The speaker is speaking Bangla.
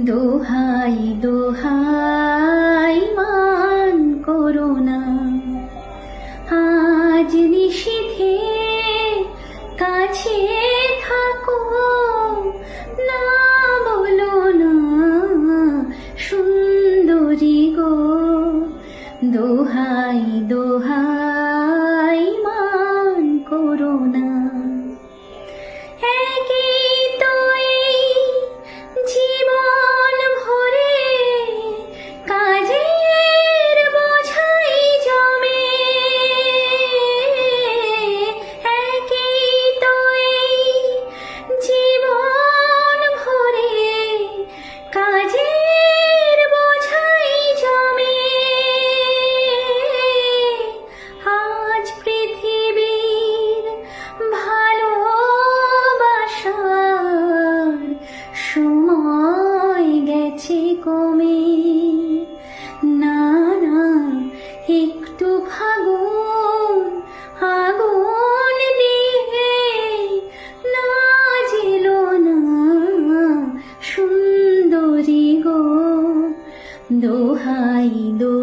দোহাই দোহাই মান করো না, আজ নিশীথে কাছে থাকো, না বলো না সুন্দরী গো। দোহাই দোহাই মান করো না। একই তো এই জীবন ভরে কাজের বোঝাই জমে, একই তো এই জীবন ভরে কাজের বোঝাই জমে। আজ পৃথিবীর ভালোবাসার সময় গেছে কমে, না না একটু ফাগুন আগুন দিয়ে না জেলো না সুন্দরী গো। দোহাই দো